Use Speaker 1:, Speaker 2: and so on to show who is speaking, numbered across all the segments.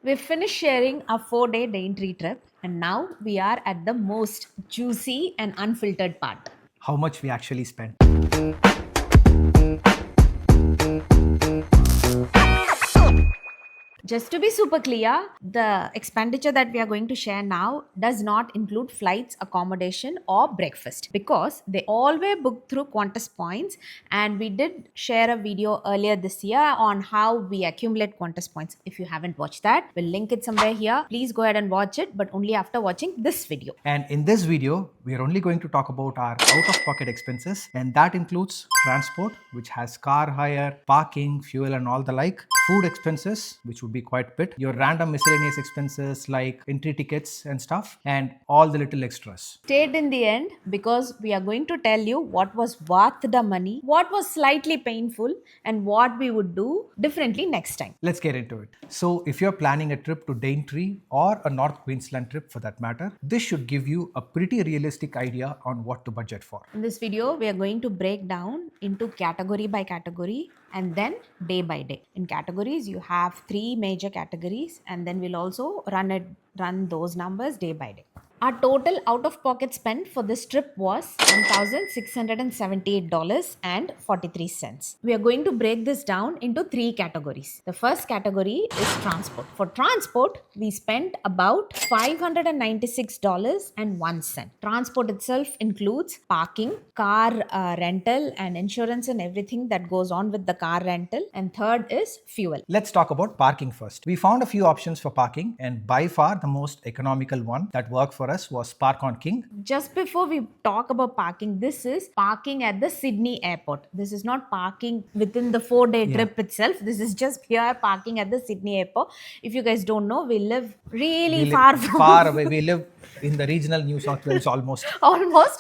Speaker 1: We've finished sharing our 4-day Daintree trip, and now we are at the most juicy and unfiltered part.
Speaker 2: How much we actually spent.
Speaker 1: Just to be super clear, the expenditure that we are going to share now does not include flights, accommodation, or breakfast because they all were booked through Qantas points. And we did share a video earlier this year on how we accumulate Qantas points. If you haven't watched that, we'll link it somewhere here. Please go ahead and watch it, but only after watching this video.
Speaker 2: And in this video, we are only going to talk about our out-of-pocket expenses, and that includes transport, which has car hire, parking, fuel, and all the like, food expenses, which would be quite a bit, your random miscellaneous expenses like entry tickets and stuff, and all the little extras.
Speaker 1: Stay in the end because we are going to tell you what was worth the money, what was slightly painful, and what we would do differently next time.
Speaker 2: Let's get into it. So, if you're planning a trip to Daintree or a North Queensland trip for that matter, this should give you a pretty realistic idea on what to budget for.
Speaker 1: In this video, we are going to break down into category by category and then day by day. In categories, you have 3 major categories, and then we'll also run those numbers day by day. Our total out-of-pocket spend for this trip was $1,678.43. We are going to break this down into 3 categories. The first category is transport. For transport, we spent about $596.01. Transport itself includes parking, car rental, and insurance and everything that goes on with the car rental. And third is fuel.
Speaker 2: Let's talk about parking first. We found a few options for parking, and by far the most economical one that worked for us was Park on King.
Speaker 1: Just before we talk about parking, this is parking at the Sydney airport. This is not parking within the 4-day trip itself. This is just pure parking at the Sydney airport. If you guys don't know, we live really far
Speaker 2: away. We live in the regional New South Wales almost.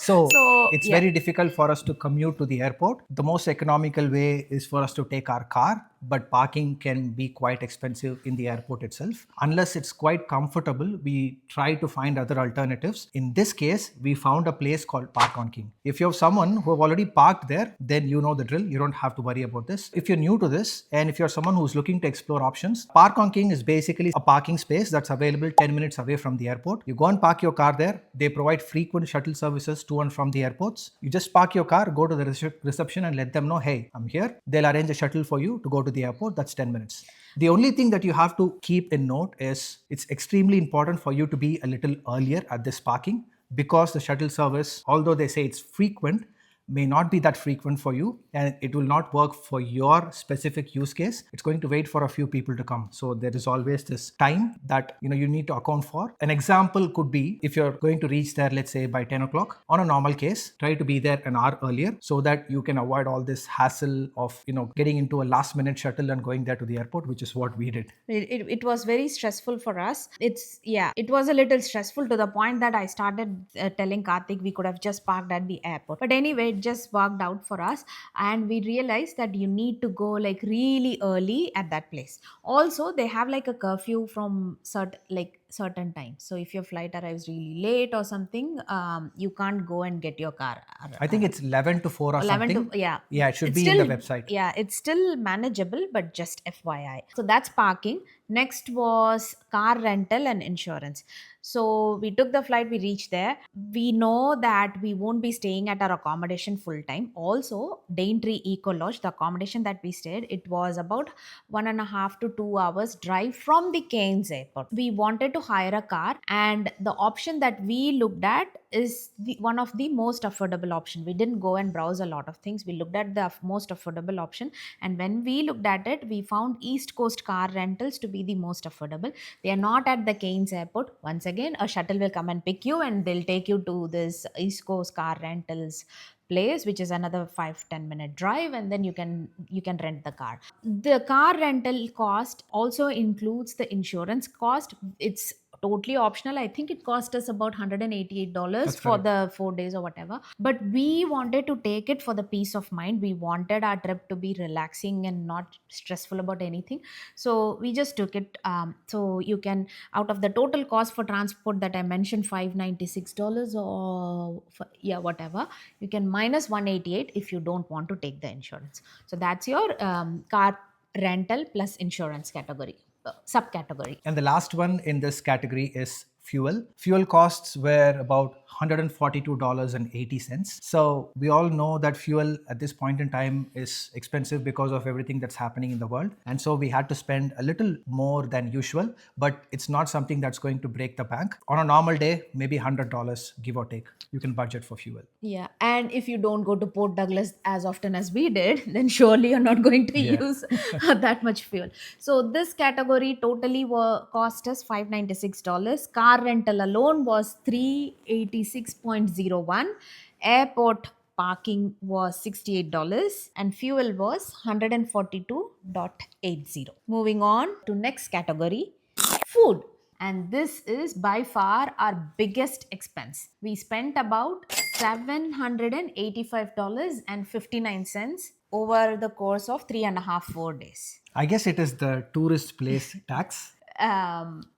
Speaker 1: So
Speaker 2: it's very difficult for us to commute to the airport. The most economical way is for us to take our car, but parking can be quite expensive in the airport itself. Unless it's quite comfortable, we try to find other alternatives. In this case, we found a place called Park on King. If you have someone who have already parked there, then you know the drill. You don't have to worry about this. If you're new to this, and if you're someone who's looking to explore options, Park on King is basically a parking space that's available 10 minutes away from the airport. You go and park your car there. They provide frequent shuttle services to and from the airports. You just park your car, go to the reception and let them know, hey, I'm here. They'll arrange a shuttle for you to go to the airport. That's 10 minutes. The only thing that you have to keep in note is it's extremely important for you to be a little earlier at this parking because the shuttle service, although they say it's frequent, may not be that frequent for you and it will not work for your specific use case. It's going to wait for a few people to come. So there is always this time that you need to account for. An example could be if you're going to reach there, let's say by 10 o'clock. On a normal case, try to be there an hour earlier so that you can avoid all this hassle of getting into a last minute shuttle and going there to the airport, which is what we did.
Speaker 1: It was very stressful for us. It was a little stressful to the point that I started telling Karthik we could have just parked at the airport. But anyway, it just worked out for us and we realized that you need to go like really early at that place. Also, they have like a curfew from certain times. So if your flight arrives really late or something, you can't go and get your car.
Speaker 2: I think it's 11 to 4 or
Speaker 1: 11
Speaker 2: something.
Speaker 1: Yeah,
Speaker 2: it should be in the website.
Speaker 1: Yeah, it's still manageable, but just FYI. So that's parking. Next was car rental and insurance. So we took the flight, we reached there. We know that we won't be staying at our accommodation full time. Also, Daintree Eco Lodge, the accommodation that we stayed, it was about 1.5 to 2 hours drive from the Cairns airport. We wanted to hire a car, and the option that we looked at is one of the most affordable option. We didn't go and browse a lot of things. We looked at the most affordable option, and when we looked at it, we found East Coast car rentals to be the most affordable. They are not at the Cairns airport. Once again, a shuttle will come and pick you and they'll take you to this East Coast car rentals place, which is another 5-10 minute drive, and then you can rent the car. The car rental cost also includes the insurance cost. It's totally optional. I think it cost us about $188 for the 4 days or whatever. But we wanted to take it for the peace of mind. We wanted our trip to be relaxing and not stressful about anything. So we just took it. So you can, out of the total cost for transport that I mentioned, $596 or whatever, you can minus $188 if you don't want to take the insurance. So that's your car rental plus insurance category. subcategory.
Speaker 2: And the last one in this category is fuel. Fuel costs were about $142.80. So we all know that fuel at this point in time is expensive because of everything that's happening in the world. And so we had to spend a little more than usual, but it's not something that's going to break the bank. On a normal day, maybe $100, give or take, you can budget for fuel.
Speaker 1: Yeah, and if you don't go to Port Douglas as often as we did, then surely you're not going to
Speaker 2: Yeah.
Speaker 1: use that much fuel. So this category totally cost us $596. Car rental alone was 386.01. Airport parking was $68 and fuel was 142.80. Moving on to next category, food. And this is by far our biggest expense. We spent about $785.59 over the course of 3.5 4 days.
Speaker 2: I guess it is the tourist place tax.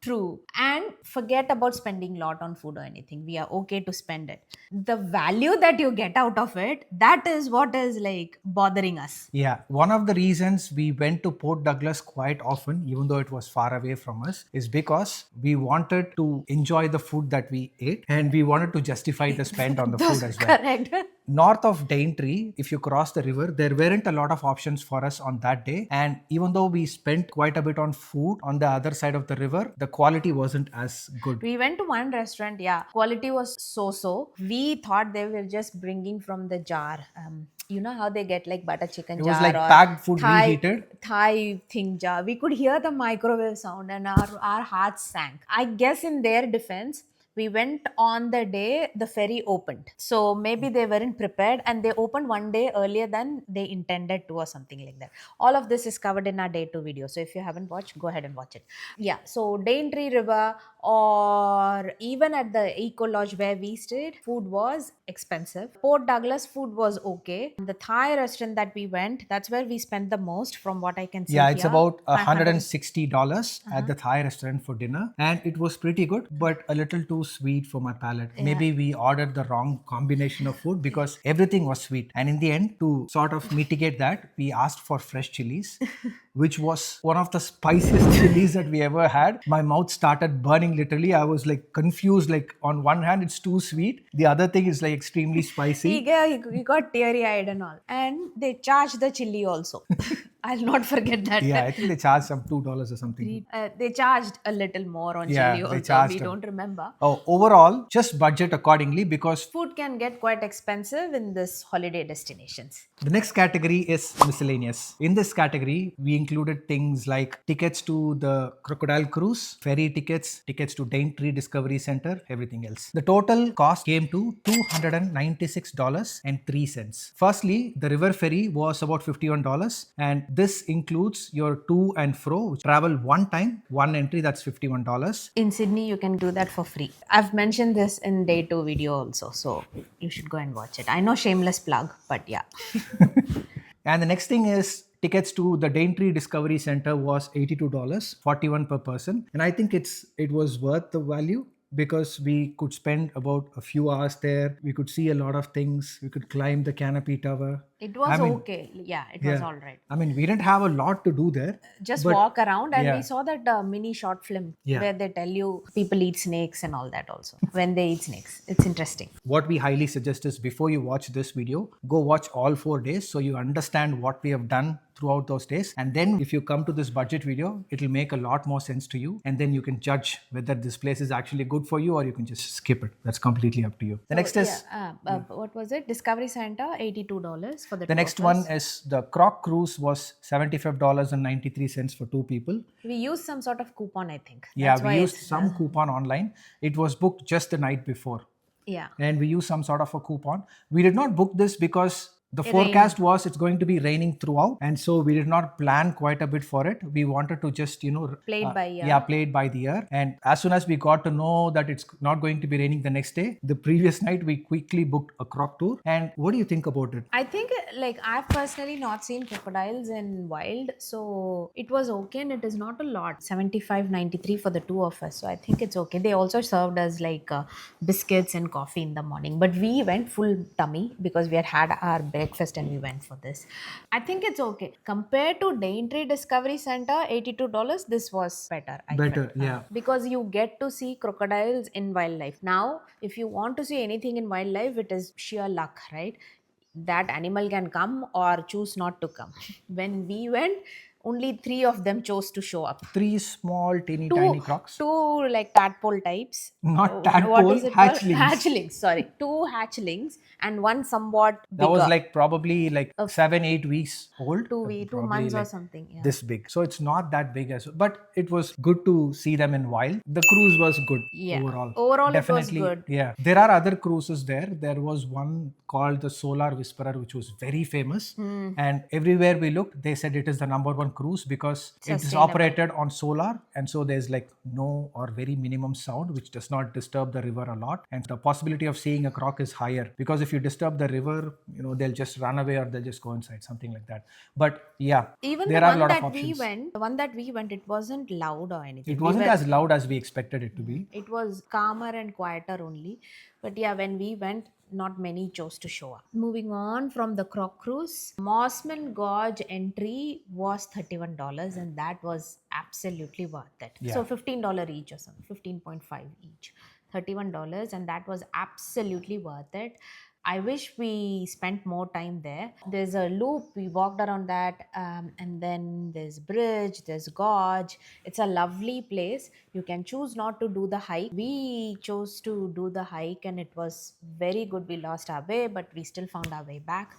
Speaker 1: True. And forget about spending a lot on food or anything. We are okay to spend it. The value that you get out of it, that is what is like bothering us.
Speaker 2: Yeah, one of the reasons we went to Port Douglas quite often, even though it was far away from us, is because we wanted to enjoy the food that we ate and we wanted to justify the spend on the food as well.
Speaker 1: Correct.
Speaker 2: North of Daintree, if you cross the river, there weren't a lot of options for us on that day. And even though we spent quite a bit on food on the other side of the river, the quality wasn't as good.
Speaker 1: We went to one restaurant, yeah. Quality was so. We thought they were just bringing from the jar. You know how they get like butter chicken
Speaker 2: It
Speaker 1: jar
Speaker 2: was like
Speaker 1: or
Speaker 2: packed food reheated.
Speaker 1: Thai thing jar. We could hear the microwave sound and our hearts sank. I guess in their defense, we went on the day the ferry opened. So maybe they weren't prepared and they opened one day earlier than they intended to or something like that. All of this is covered in our day 2 video. So if you haven't watched, go ahead and watch it. Yeah, so Daintree River or even at the Eco Lodge where we stayed, food was expensive. Port Douglas food was okay. The Thai restaurant that we went, that's where we spent the most from what I can see.
Speaker 2: Yeah, it's
Speaker 1: here.
Speaker 2: about $160 at the Thai restaurant for dinner. And it was pretty good, but a little too sweet for my palate.
Speaker 1: Yeah.
Speaker 2: Maybe we ordered the wrong combination of food because everything was sweet. And in the end, to sort of mitigate that, we asked for fresh chilies, which was one of the spiciest chilies that we ever had. My mouth started burning literally. I was like confused. Like on one hand, it's too sweet. The other thing is like extremely spicy.
Speaker 1: He got teary-eyed and all. And they charged the chili also. I'll not forget that.
Speaker 2: Yeah, I think they charged some $2 or something.
Speaker 1: They charged a little more on
Speaker 2: Yeah,
Speaker 1: chili
Speaker 2: they
Speaker 1: also.
Speaker 2: charged
Speaker 1: We
Speaker 2: them.
Speaker 1: don't remember.
Speaker 2: Oh, overall, just budget accordingly because
Speaker 1: Food can get quite expensive in this holiday destinations.
Speaker 2: the next category is miscellaneous. In this category, we included things like tickets to the Crocodile Cruise, ferry tickets, tickets to Daintree Discovery Center, everything else. The total cost came to $296.03. Firstly, the river ferry was about $51, and this includes your to and fro, which travel one time, one entry, that's $51.
Speaker 1: In Sydney, you can do that for free. I've mentioned this in day 2 video also, so you should go and watch it. I know, shameless plug, but yeah.
Speaker 2: And the next thing is tickets to the Daintree Discovery Center was $82, 41 per person. And I think it was worth the value because we could spend about a few hours there. We could see a lot of things. We could climb the canopy tower.
Speaker 1: It was okay. Yeah, it was all right.
Speaker 2: I mean, we didn't have a lot to do there.
Speaker 1: Just
Speaker 2: but-
Speaker 1: walk around and
Speaker 2: yeah.
Speaker 1: we saw that mini short film
Speaker 2: Yeah.
Speaker 1: where they tell you people eat snakes and all that also. When they eat snakes. It's interesting.
Speaker 2: What we highly suggest is before you watch this video, go watch all 4 days so you understand what we have done throughout those days. And then if you come to this budget video, it'll make a lot more sense to you. And then you can judge whether this place is actually good for you or you can just skip it. That's completely up to you. The next is...
Speaker 1: what was it? Discovery Center, $82 for the
Speaker 2: The next one is the Croc Cruise was $75.93 for 2 people.
Speaker 1: We used some sort of coupon, I think.
Speaker 2: Yeah,
Speaker 1: That's why
Speaker 2: we used
Speaker 1: it's,
Speaker 2: some coupon online. It was booked just the night before.
Speaker 1: Yeah.
Speaker 2: And we used some sort of a coupon. We did not book this because the forecast was it's going to be raining throughout, and so we did not plan quite a bit for it. We wanted to just
Speaker 1: Play it by ear.
Speaker 2: Yeah, play it by the ear. And as soon as we got to know that it's not going to be raining the next day, the previous night we quickly booked a croc tour. And what do you think about it?
Speaker 1: I think like I've personally not seen crocodiles in wild, so it was okay and it is not a lot. $75.93 for the 2 of us, so I think it's okay. They also served us like biscuits and coffee in the morning, but we went full tummy because we had our breakfast and we went for this. I think it's okay. Compared to Daintree Discovery Center, $82, this was better, I
Speaker 2: Better,
Speaker 1: felt.
Speaker 2: yeah.
Speaker 1: Because you get to see crocodiles in wildlife. Now, if you want to see anything in wildlife, it is sheer luck, right? That animal can come or choose not to come. When we went, only three of them chose to show up.
Speaker 2: Three small, teeny,
Speaker 1: Two,
Speaker 2: tiny crocs.
Speaker 1: two like tadpole types.
Speaker 2: Not
Speaker 1: What
Speaker 2: tadpole,
Speaker 1: is it called?
Speaker 2: hatchlings.
Speaker 1: Hatchlings. Sorry, two hatchlings and one somewhat
Speaker 2: That was
Speaker 1: bigger.
Speaker 2: like probably like
Speaker 1: Of
Speaker 2: 7-8 weeks old.
Speaker 1: two
Speaker 2: Probably
Speaker 1: months or
Speaker 2: like
Speaker 1: something. Yeah.
Speaker 2: this big. So it's not that big as, but it was good to see them in wild. The cruise was good
Speaker 1: Yeah.
Speaker 2: overall.
Speaker 1: Overall, it was
Speaker 2: Definitely,
Speaker 1: good.
Speaker 2: yeah. There are other cruises there. There was one called the Solar Whisperer, which was very famous. And everywhere we looked, they said it is the number one cruise because it is
Speaker 1: Sustainable.
Speaker 2: operated on solar. And so there's like no or very minimum sound, which does not disturb the river a lot. And the possibility of seeing a croc is higher because if you disturb the river, they'll just run away or they'll just go inside, something like that. But yeah,
Speaker 1: Even
Speaker 2: there
Speaker 1: the
Speaker 2: are a
Speaker 1: one
Speaker 2: lot of
Speaker 1: that we
Speaker 2: options.
Speaker 1: went, the one that we went, it wasn't loud or anything.
Speaker 2: It wasn't as loud as we expected it to be.
Speaker 1: It was calmer and quieter only. But yeah, when we went, not many chose to show up. Moving on from the Croc Cruise, Mossman Gorge entry was $31 and that was absolutely worth it.
Speaker 2: Yeah.
Speaker 1: So $15 each or something, 15.5 each. $31 and that was absolutely worth it. I wish we spent more time there. There's a loop, we walked around that, and then there's bridge, there's gorge. It's a lovely place. You can choose not to do the hike. We chose to do the hike and it was very good. We lost our way, but we still found our way back.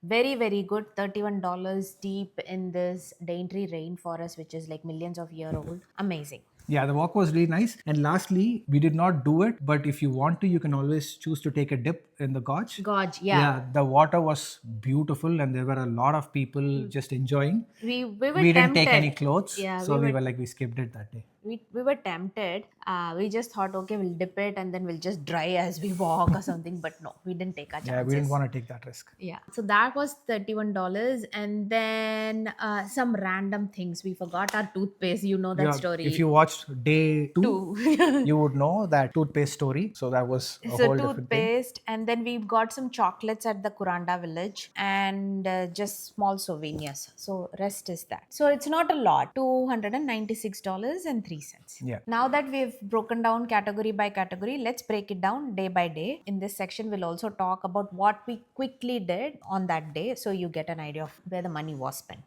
Speaker 1: Very, very good. $31 deep in this Daintree rainforest, which is like millions of year old. Amazing.
Speaker 2: Yeah, the walk was really nice. And lastly, we did not do it, but if you want to, you can always choose to take a dip in the gorge.
Speaker 1: Gorge, yeah.
Speaker 2: Yeah, the water was beautiful and there were a lot of people just enjoying.
Speaker 1: We were
Speaker 2: We didn't take
Speaker 1: tempted.
Speaker 2: any clothes.
Speaker 1: Yeah,
Speaker 2: so
Speaker 1: we
Speaker 2: we
Speaker 1: were-
Speaker 2: were like, we skipped it that day.
Speaker 1: we were tempted. We just thought, okay, we'll dip it and then we'll just dry as we walk or something. But no, we didn't take our chances.
Speaker 2: Yeah, we didn't want to take that risk.
Speaker 1: Yeah. So that was $31. And then some random things. We forgot our toothpaste. You know that
Speaker 2: Yeah,
Speaker 1: story.
Speaker 2: if you watched day two,
Speaker 1: Two.
Speaker 2: you would know that toothpaste story. So that was a
Speaker 1: It's
Speaker 2: whole
Speaker 1: a
Speaker 2: different thing.
Speaker 1: toothpaste, and then we got some chocolates at the Kuranda village and just small souvenirs. So rest is that. So it's not a lot. $296.03.
Speaker 2: Yeah.
Speaker 1: Now that we've broken down category by category, let's break it down day by day. In this section, we'll also talk about what we quickly did on that day, so you get an idea of where the money was spent.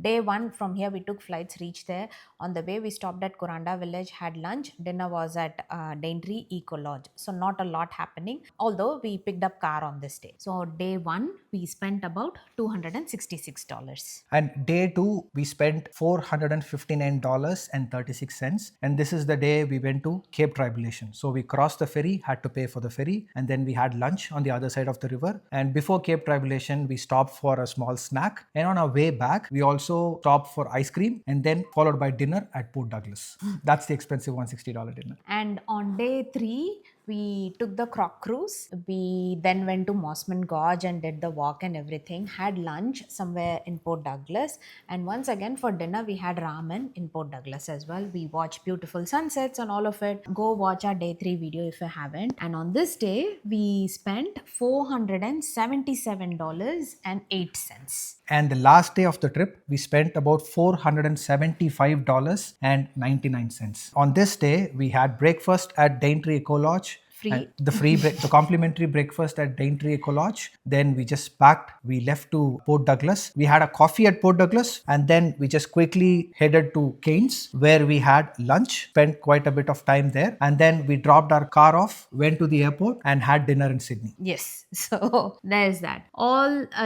Speaker 1: Day one, from here we took flights, reached there. On the way, we stopped at Kuranda village, had lunch. Dinner was at Daintree Eco Lodge. So not a lot happening, although we picked up car on this day. So day one, we spent about $266.
Speaker 2: And day two, we spent $459.36. And this is the day we went to Cape Tribulation. So we crossed the ferry, had to pay for the ferry, and then we had lunch on the other side of the river. And before Cape Tribulation, we stopped for a small snack. And on our way back, we also stopped for ice cream and then followed by dinner at Port Douglas. That's the expensive $160 dinner.
Speaker 1: And on day three, we took the Croc Cruise. We then went to Mossman Gorge and did the walk and everything. Had lunch somewhere in Port Douglas. And once again, for dinner, we had ramen in Port Douglas as well. We watched beautiful sunsets and all of it. Go watch our day three video if you haven't. And on this day, we spent $477.08.
Speaker 2: And the last day of the trip, we spent about $475.99. On this day, we had breakfast at Daintree Eco Lodge.
Speaker 1: Free.
Speaker 2: The complimentary breakfast at Daintree Eco Lodge. Then we just packed, we left to Port Douglas. We had a coffee at Port Douglas and then we just quickly headed to Cairns where we had lunch, spent quite a bit of time there. And then we dropped our car off, went to the airport and had dinner in Sydney.
Speaker 1: Yes, so there's that.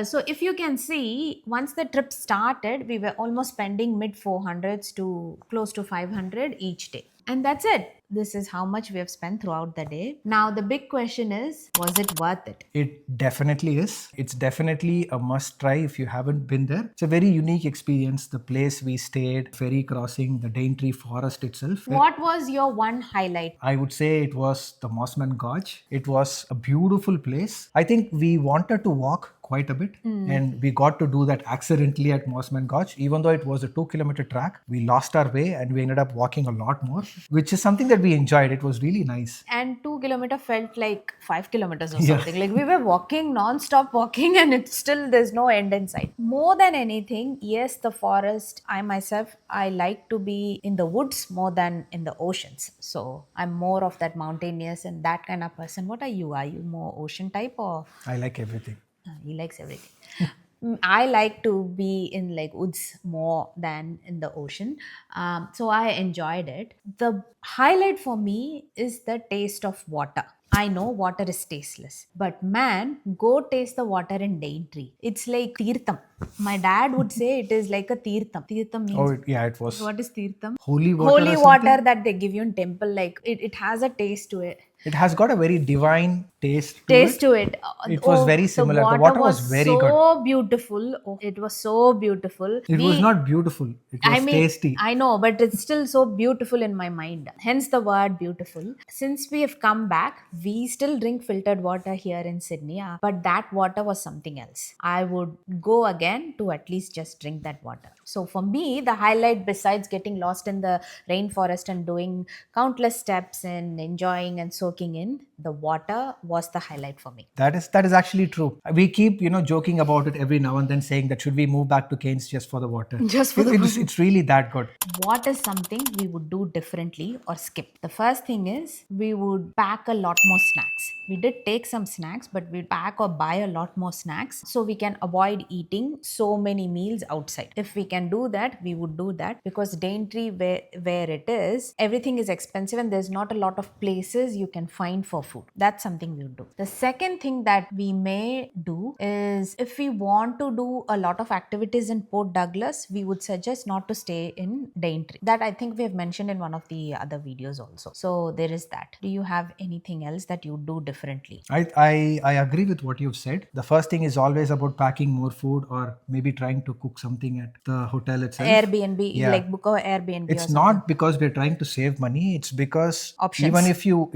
Speaker 1: So if you can see, once the trip started, we were almost spending mid 400s to close to 500 each day. And that's it. This is how much we have spent throughout the day. Now, the big question is, was it worth it?
Speaker 2: It definitely is. It's definitely a must try if you haven't been there. It's a very unique experience. The place we stayed, ferry crossing, the Daintree forest itself.
Speaker 1: What was your one highlight?
Speaker 2: I would say it was the Mossman Gorge. It was a beautiful place. I think we wanted to walk quite a bit. And we got to do that accidentally at Mossman Gorge. Even though it was a 2 kilometer track, we lost our way and we ended up walking a lot more, which is something that we enjoyed. It was really nice.
Speaker 1: And 2 kilometer felt like 5 kilometers or
Speaker 2: Yeah.
Speaker 1: something. Like we were walking, non-stop walking, and it's still there's no end in sight. More than anything, yes, the forest. I myself, I like to be in the woods more than in the oceans. So I'm more of that mountainous and that kind of person. What are you? Are you more ocean type or
Speaker 2: I like everything.
Speaker 1: he likes everything? I like to be in like woods more than in the ocean. So I enjoyed it. The highlight for me is the taste of water. I know water is tasteless, but man, go taste the water in Daintree. It's like tirtham. My dad would say it is like a tirtham. Tirtham means
Speaker 2: Yeah, it was
Speaker 1: what is tirtham?
Speaker 2: holy water
Speaker 1: Holy
Speaker 2: or
Speaker 1: water
Speaker 2: something.
Speaker 1: that they give you in temple. Like it has a taste to it.
Speaker 2: It has got a very divine taste to
Speaker 1: Taste
Speaker 2: it.
Speaker 1: to it.
Speaker 2: It was
Speaker 1: Oh,
Speaker 2: very
Speaker 1: the
Speaker 2: similar. The
Speaker 1: water
Speaker 2: water
Speaker 1: was
Speaker 2: was very good.
Speaker 1: so beautiful. Oh, it was so beautiful.
Speaker 2: It was not beautiful. It
Speaker 1: I
Speaker 2: was
Speaker 1: mean,
Speaker 2: tasty.
Speaker 1: I know, but it's still so beautiful in my mind. Hence the word beautiful. Since we have come back, we still drink filtered water here in Sydney, but that water was something else. I would go again to at least just drink that water. So for me, the highlight besides getting lost in the rainforest and doing countless steps and enjoying and soaking in, the water was the highlight for me.
Speaker 2: That is actually true. We keep joking about it every now and then, saying that should we move back to Cairns just for the water?
Speaker 1: Just for the
Speaker 2: It's really that good.
Speaker 1: What is something we would do differently or skip? The first thing is we would pack a lot more snacks. We did take some snacks, but we'd pack or buy a lot more snacks so we can avoid eating so many meals outside. If we can do that, we would do that because Daintree, where it is, everything is expensive and there's not a lot of places you can find for food. That's something we would do. The second thing that we may do is if we want to do a lot of activities in Port Douglas, we would suggest not to stay in Daintree. That I think we have mentioned in one of the other videos also. So there is that. Do you have anything else that you do differently?
Speaker 2: I agree with what you've said. The first thing is always about packing more food or maybe trying to cook something at the hotel itself.
Speaker 1: Airbnb,
Speaker 2: Yeah.
Speaker 1: like book a Airbnb or
Speaker 2: It's
Speaker 1: something.
Speaker 2: not because we're trying to save money. It's because
Speaker 1: Options.
Speaker 2: even if you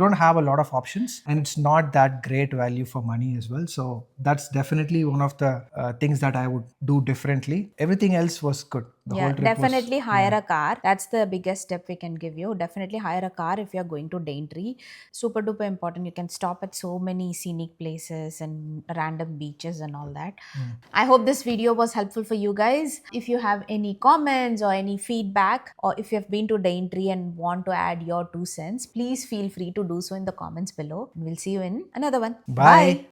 Speaker 2: don't have a lot of options and it's not that great value for money as well. So that's definitely one of the things that I would do differently. Everything else was good. The whole trip
Speaker 1: definitely
Speaker 2: was,
Speaker 1: hire a car. That's the biggest step we can give you. Definitely hire a car if you're going to Daintree. Super duper important. You can stop at so many scenic places and random beaches and all that. I hope this video was helpful for you guys. If you have any comments or any feedback, or if you have been to Daintree and want to add your 2 cents, please feel free to do so in the comments below. We'll see you in another one.
Speaker 2: Bye.